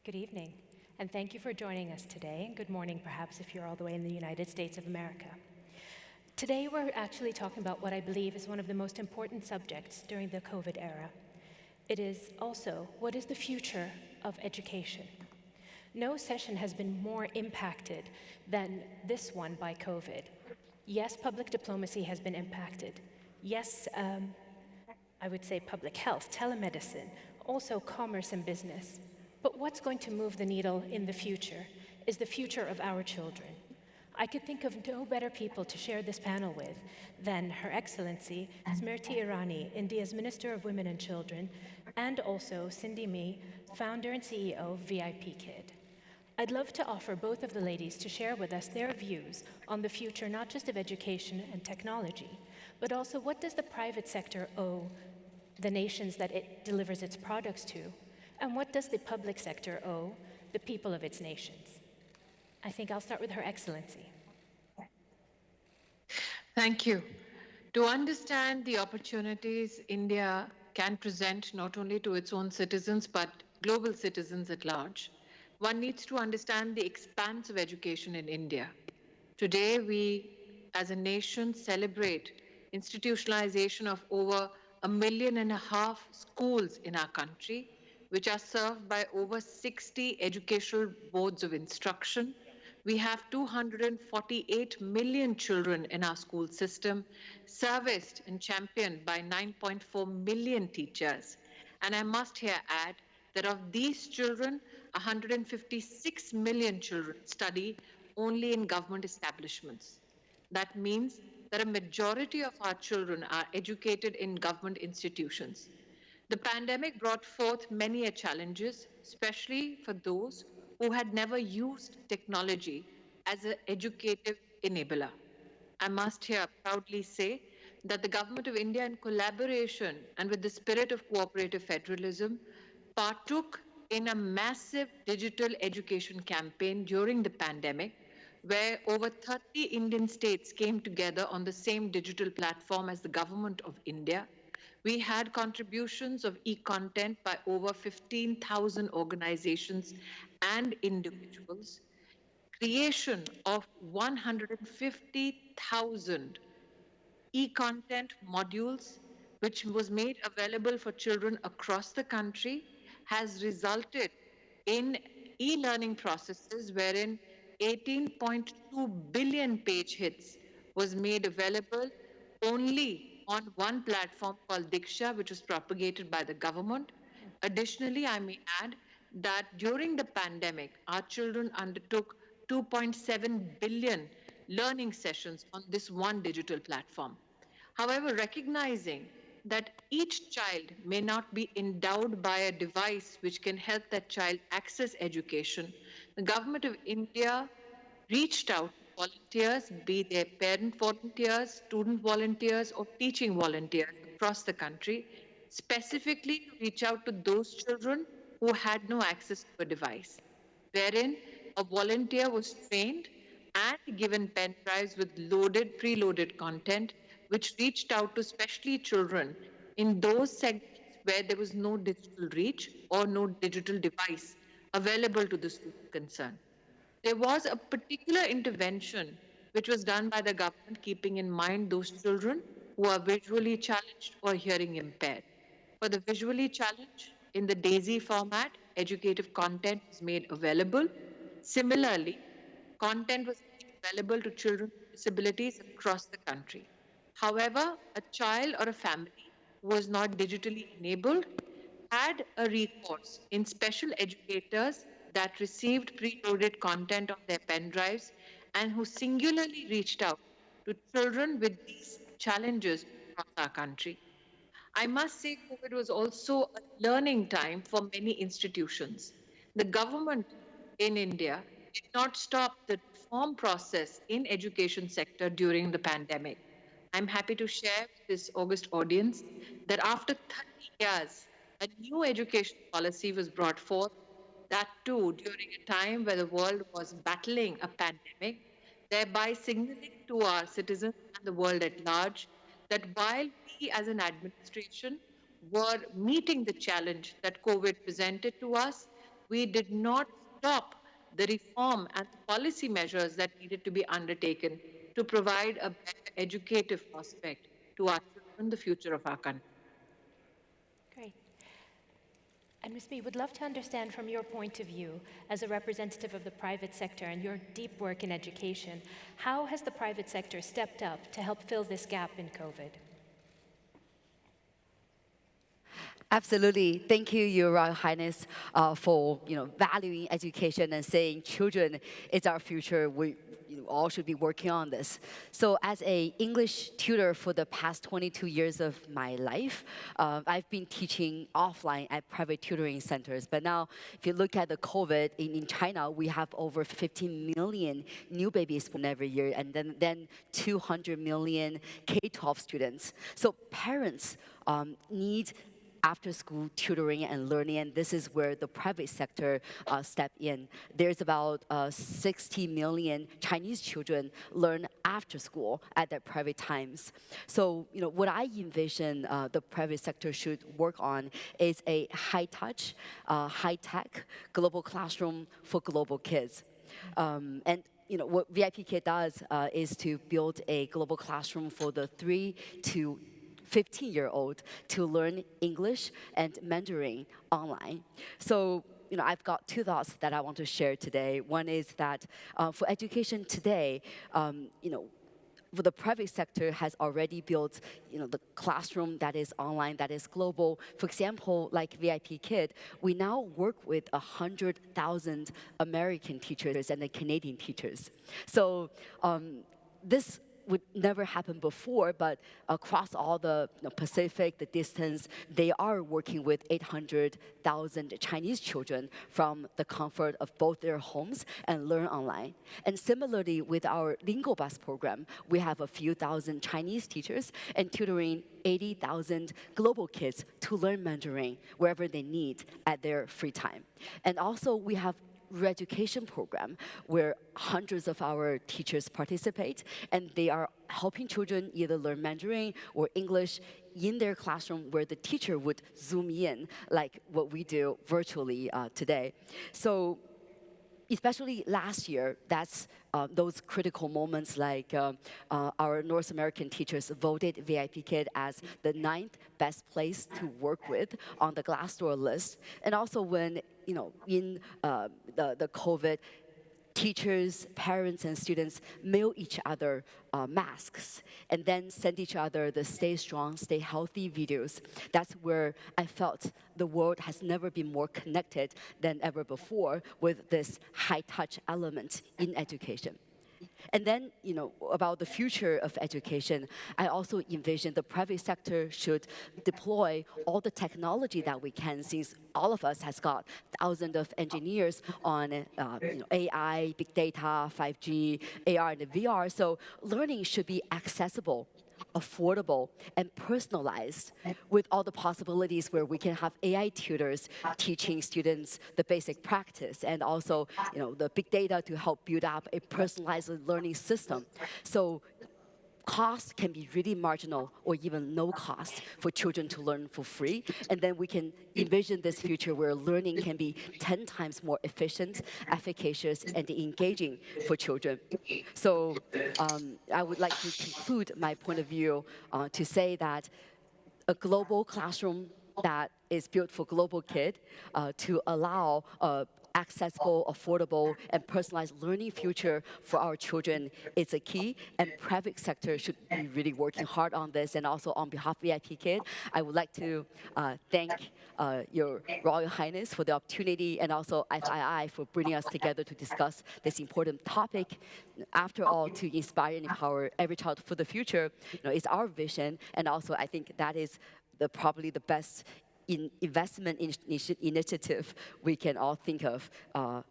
Good evening, and thank you for joining us today, and good morning perhaps if you're all the way in the United States of America. Today we're actually talking about what I believe is one of the most important subjects during the COVID era. It is also, what is the future of education? No session has been more impacted than this one by COVID. Yes, public diplomacy has been impacted. Yes, I would say public health, telemedicine, also commerce and business. But what's going to move the needle in the future is the future of our children. I could think of no better people to share this panel with than Her Excellency Smriti Irani, India's Minister of Women and Children, and also Cindy Me, founder and CEO of VIPKid. I'd love to offer both of the ladies to share with us their views on the future not just of education and technology, but also what does the private sector owe the nations that it delivers its products to, and what does the public sector owe the people of its nations? I think I'll start with Her Excellency. Thank you. To understand the opportunities India can present not only to its own citizens but global citizens at large, one needs to understand the expanse of education in India. Today, we as a nation celebrate institutionalization of over 1.5 million schools in our country, which are served by over 60 educational boards of instruction. We have 248 million children in our school system, serviced and championed by 9.4 million teachers. And I must here add that of these children, 156 million children study only in government establishments. That means that a majority of our children are educated in government institutions. The pandemic brought forth many challenges, especially for those who had never used technology as an educative enabler. I must here proudly say that the Government of India, in collaboration and with the spirit of cooperative federalism, partook in a massive digital education campaign during the pandemic, where over 30 Indian states came together on the same digital platform as the Government of India. We had contributions of e-content by over 15,000 organizations and individuals, creation of 150,000 e-content modules, which was made available for children across the country, has resulted in e-learning processes wherein 18.2 billion page hits was made available only on one platform called Diksha, which was propagated by the government. Additionally, I may add that during the pandemic, our children undertook 2.7 billion learning sessions on this one digital platform. However, recognizing that each child may not be endowed by a device which can help that child access education, the Government of India reached out to volunteers, be they parent volunteers, student volunteers, or teaching volunteers across the country, specifically to reach out to those children who had no access to a device, wherein a volunteer was trained and given pen drives with preloaded content, which reached out to specially children in those segments where there was no digital reach or no digital device available to the student concerned. There was a particular intervention which was done by the government, keeping in mind those children who are visually challenged or hearing impaired. For the visually challenged, in the DAISY format, educative content was made available. Similarly, content was made available to children with disabilities across the country. However, a child or a family who was not digitally enabled had a recourse in special educators that received preloaded content on their pen drives and who singularly reached out to children with these challenges across our country. I must say, COVID was also a learning time for many institutions. The government in India did not stop the reform process in education sector during the pandemic. I'm happy to share with this august audience that after 30 years, a new education policy was brought forth, that too during a time where the world was battling a pandemic, thereby signaling to our citizens and the world at large that while we as an administration were meeting the challenge that COVID presented to us, we did not stop the reform and the policy measures that needed to be undertaken to provide a better educative prospect to our children, the future of our country. Great. And Ms. B, would love to understand from your point of view, as a representative of the private sector and your deep work in education, how has the private sector stepped up to help fill this gap in COVID? Absolutely. Thank you, Your Royal Highness, for valuing education and saying children is our future. We all should be working on this. So as an English tutor for the past 22 years of my life, I've been teaching offline at private tutoring centers. But now, if you look at the COVID in China, we have over 15 million new babies born every year, and then 200 million K-12 students. So parents need after-school tutoring and learning, and this is where the private sector step in. There's about 60 million Chinese children learn after school at their private times. So, what I envision the private sector should work on is a high-touch, high-tech global classroom for global kids. And what VIPKid does is to build a global classroom for the 3 to 15-year-old to learn English and Mandarin online. So, I've got two thoughts that I want to share today. One is that for education today, for the private sector has already built, the classroom that is online, that is global. For example, like VIPKid, we now work with 100,000 American teachers and the Canadian teachers. So this would never happen before, but across all the Pacific, the distance, they are working with 800,000 Chinese children from the comfort of both their homes and learn online. And similarly, with our Lingo Bus program, we have a few thousand Chinese teachers and tutoring 80,000 global kids to learn Mandarin wherever they need at their free time. And also, we have re-education program where hundreds of our teachers participate, and they are helping children either learn Mandarin or English in their classroom where the teacher would zoom in, like what we do virtually today. So especially last year, that's those critical moments like our North American teachers voted VIPKid as the 9th best place to work with on the Glassdoor list. And also when, in the COVID, teachers, parents, and students mail each other masks and then send each other the stay strong, stay healthy videos. That's where I felt the world has never been more connected than ever before with this high-touch element in education. And then, about the future of education, I also envision the private sector should deploy all the technology that we can, since all of us has got thousands of engineers on AI, big data, 5G, AR, and VR. So learning should be accessible, affordable, and personalized, with all the possibilities where we can have AI tutors teaching students the basic practice, and also the big data to help build up a personalized learning system. So cost can be really marginal or even no cost for children to learn for free. And then we can envision this future where learning can be 10 times more efficient, efficacious, and engaging for children. So I would like to conclude my point of view to say that a global classroom that is built for global kid to allow accessible, affordable, and personalized learning future for our children is a key, and private sector should be really working hard on this. And also on behalf of VIPKid, I would like to thank Your Royal Highness for the opportunity, and also FII for bringing us together to discuss this important topic. After all, to inspire and empower every child for the future, is our vision, and also I think that is probably the best investment initiative we can all think of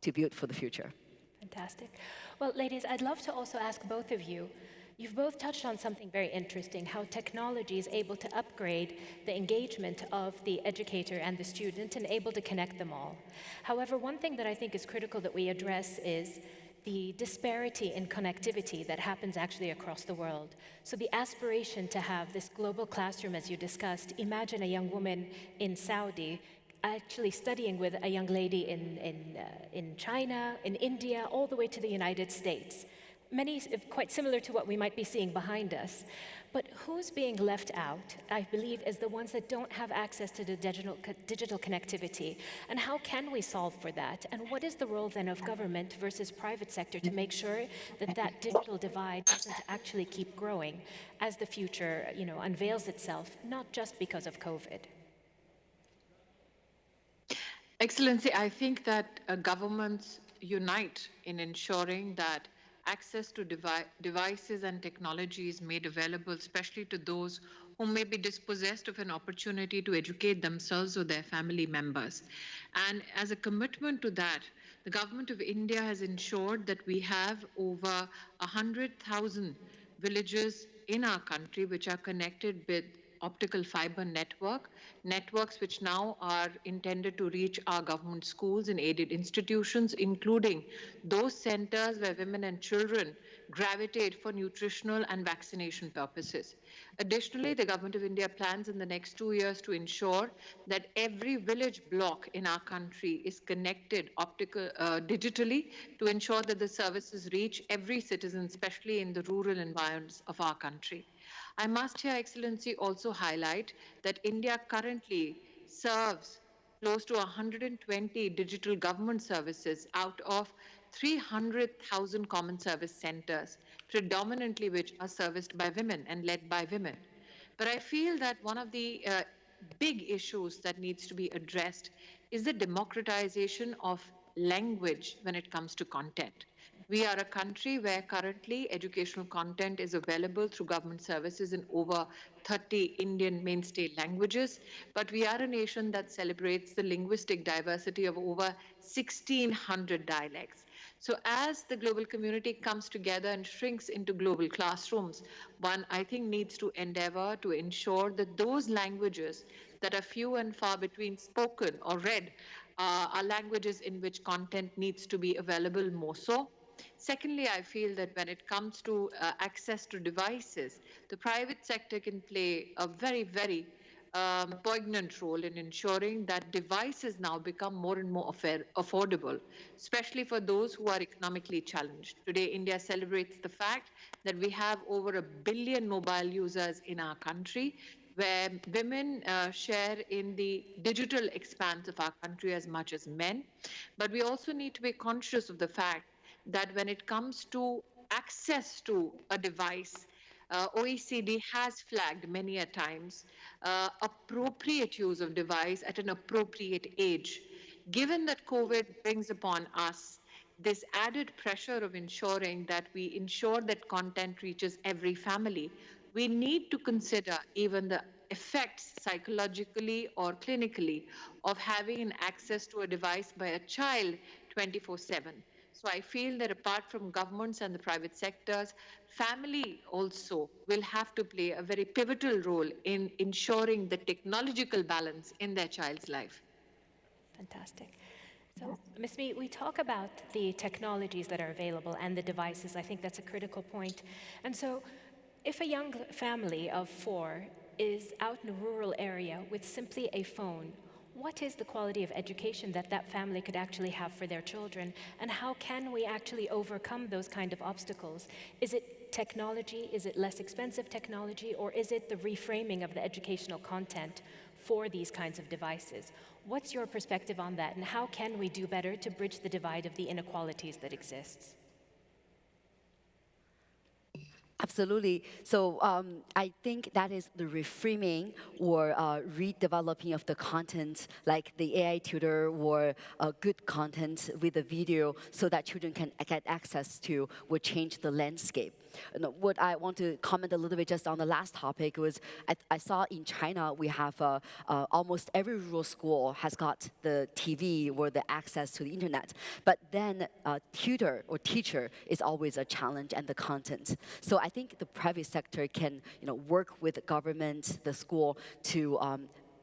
to build for the future. Fantastic. Well, ladies, I'd love to also ask both of you, you've both touched on something very interesting, how technology is able to upgrade the engagement of the educator and the student and able to connect them all. However, one thing that I think is critical that we address is the disparity in connectivity that happens actually across the world. So the aspiration to have this global classroom, as you discussed, imagine a young woman in Saudi actually studying with a young lady in China, in India, all the way to the United States. Many quite similar to what we might be seeing behind us. But who's being left out, I believe, is the ones that don't have access to the digital connectivity. And how can we solve for that? And what is the role then of government versus private sector to make sure that that digital divide doesn't actually keep growing as the future, unveils itself, not just because of COVID? Excellency, I think that governments unite in ensuring that access to devices and technology is made available, especially to those who may be dispossessed of an opportunity to educate themselves or their family members. And as a commitment to that, the government of India has ensured that we have over 100,000 villages in our country which are connected with optical fiber networks which now are intended to reach our government schools and aided institutions, including those centers where women and children gravitate for nutritional and vaccination purposes. Additionally, the Government of India plans in the next 2 years to ensure that every village block in our country is connected digitally to ensure that the services reach every citizen, especially in the rural environments of our country. I must here, Excellency, also highlight that India currently serves close to 120 digital government services out of 300,000 common service centers, predominantly which are serviced by women and led by women. But I feel that one of the big issues that needs to be addressed is the democratization of language when it comes to content. We are a country where currently educational content is available through government services in over 30 Indian mainstay languages, but we are a nation that celebrates the linguistic diversity of over 1,600 dialects. So as the global community comes together and shrinks into global classrooms, one, I think, needs to endeavor to ensure that those languages that are few and far between spoken or read are languages in which content needs to be available more so. Secondly, I feel that when it comes to access to devices, the private sector can play a very, very poignant role in ensuring that devices now become more and more affordable, especially for those who are economically challenged. Today, India celebrates the fact that we have over 1 billion mobile users in our country, where women share in the digital expanse of our country as much as men. But we also need to be conscious of the fact that when it comes to access to a device, OECD has flagged many a times appropriate use of device at an appropriate age. Given that COVID brings upon us this added pressure of ensuring that we ensure that content reaches every family, we need to consider even the effects psychologically or clinically of having an access to a device by a child 24/7. So I feel that apart from governments and the private sectors, family also will have to play a very pivotal role in ensuring the technological balance in their child's life. Fantastic. So, Ms. Mee, we talk about the technologies that are available and the devices. I think that's a critical point. And so, if a young family of 4 is out in a rural area with simply a phone, what is the quality of education that that family could actually have for their children? And how can we actually overcome those kind of obstacles? Is it technology? Is it less expensive technology? Or is it the reframing of the educational content for these kinds of devices? What's your perspective on that? And how can we do better to bridge the divide of the inequalities that exists? Absolutely. So I think that is the reframing or redeveloping of the content, like the AI tutor or good content with a video so that children can get access to, would change the landscape. And what I want to comment a little bit just on the last topic was I saw in China we have almost every rural school has got the TV or the access to the internet. But then tutor or teacher is always a challenge, and the content. So I think the private sector can work with the government, the school to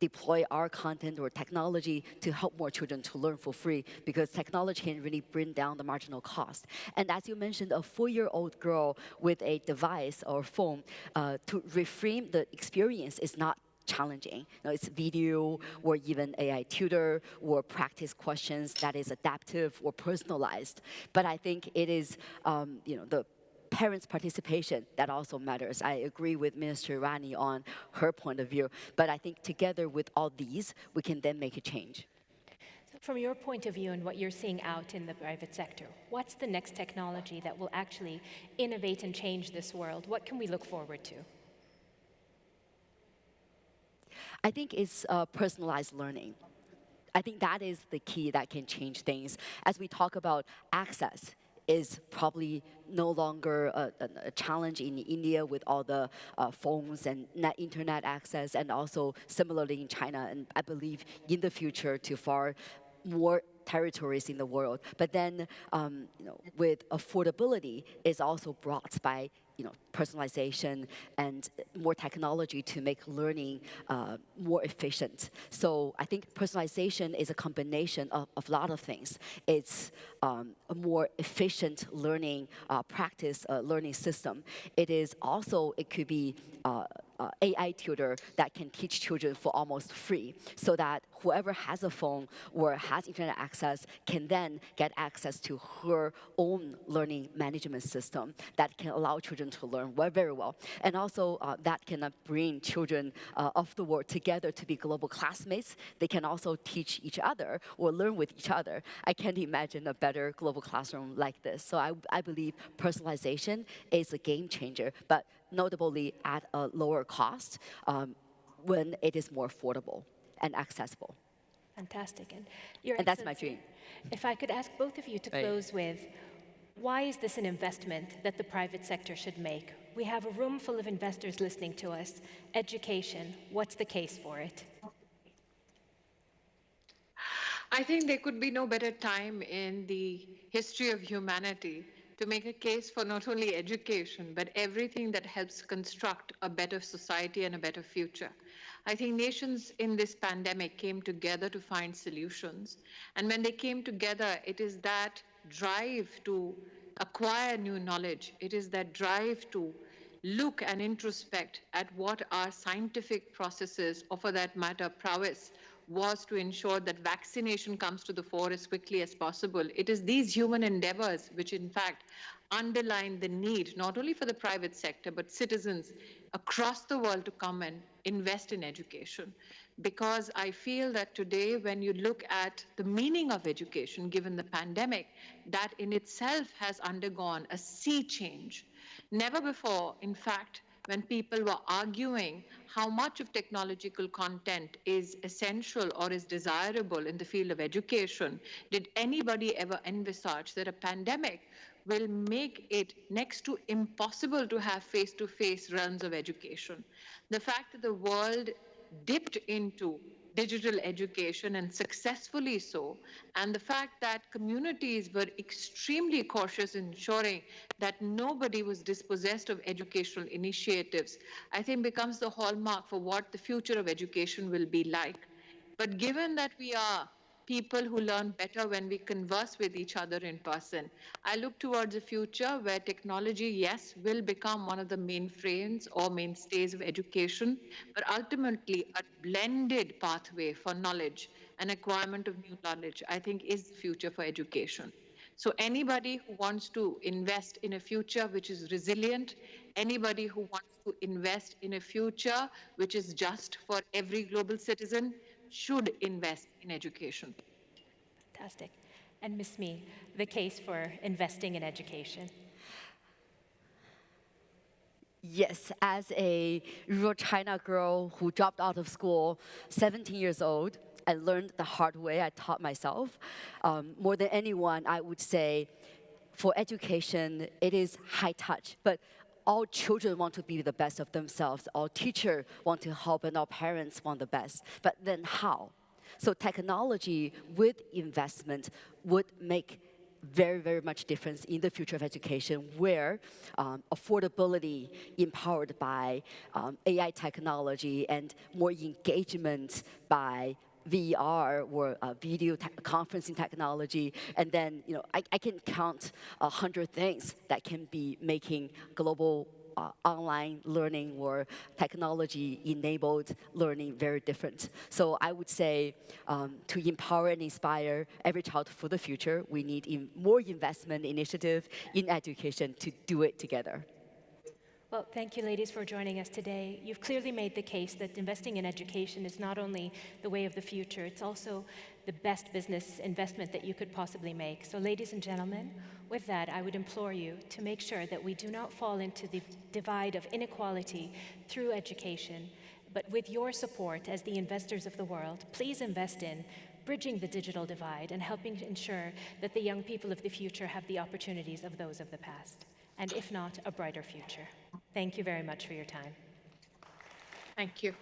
deploy our content or technology to help more children to learn for free, because technology can really bring down the marginal cost. And as you mentioned, a 4-year-old girl with a device or phone, to reframe the experience is not challenging. It's video or even AI tutor or practice questions that is adaptive or personalized. But I think it is, the parents' participation that also matters. I agree with Minister Irani on her point of view. But I think together with all these, we can then make a change. So from your point of view and what you're seeing out in the private sector, what's the next technology that will actually innovate and change this world? What can we look forward to? I think it's personalized learning. I think that is the key that can change things. As we talk about access, is probably no longer a challenge in India with all the phones and internet access, and also similarly in China, and I believe in the future to far more territories in the world. But then, with affordability is also brought by personalization and more technology to make learning more efficient. So I think personalization is a combination of a lot of things. It's a more efficient learning practice, learning system. It could be AI tutor that can teach children for almost free, so that whoever has a phone or has internet access can then get access to her own learning management system that can allow children to learn very well. And also that can bring children of the world together to be global classmates. They can also teach each other or learn with each other. I can't imagine a better global classroom like this. So I believe personalization is a game changer, but notably at a lower cost when it is more affordable and accessible. Fantastic. And that's my dream. If I could ask both of you to close with, why is this an investment that the private sector should make? We have a room full of investors listening to us. Education, what's the case for it? I think there could be no better time in the history of humanity to make a case for not only education, but everything that helps construct a better society and a better future. I think nations in this pandemic came together to find solutions. And when they came together, it is that drive to acquire new knowledge. It is that drive to look and introspect at what our scientific processes, or for that matter, prowess, was to ensure that vaccination comes to the fore as quickly as possible. It is these human endeavors which, in fact, underline the need not only for the private sector, but citizens across the world to come and invest in education. Because I feel that today, when you look at the meaning of education, given the pandemic, that in itself has undergone a sea change. Never before, in fact, when people were arguing how much of technological content is essential or is desirable in the field of education, did anybody ever envisage that a pandemic will make it next to impossible to have face-to-face realms of education? The fact that the world dipped into digital education, and successfully so, and the fact that communities were extremely cautious in ensuring that nobody was dispossessed of educational initiatives, I think becomes the hallmark for what the future of education will be like. But given that we are people who learn better when we converse with each other in person, I look towards a future where technology, yes, will become one of the mainframes or mainstays of education, but ultimately a blended pathway for knowledge and acquirement of new knowledge, I think, is the future for education. So anybody who wants to invest in a future which is resilient, anybody who wants to invest in a future which is just for every global citizen, should invest in education. Fantastic. And Ms. Mee, the case for investing in education. Yes, as a rural China girl who dropped out of school, 17 years old, I learned the hard way. I taught myself. More than anyone, I would say, for education, it is high touch. But all children want to be the best of themselves. All teachers want to help, and all parents want the best. But then how? So technology with investment would make very, very much difference in the future of education, where affordability empowered by AI technology and more engagement by VR or video conferencing technology, and then I can count 100 things that can be making global online learning or technology-enabled learning very different. So I would say to empower and inspire every child for the future, we need more investment initiative in education to do it together. Well, thank you, ladies, for joining us today. You've clearly made the case that investing in education is not only the way of the future, it's also the best business investment that you could possibly make. So, ladies and gentlemen, with that, I would implore you to make sure that we do not fall into the divide of inequality through education, but with your support as the investors of the world, please invest in bridging the digital divide and helping to ensure that the young people of the future have the opportunities of those of the past, and if not, a brighter future. Thank you very much for your time. Thank you.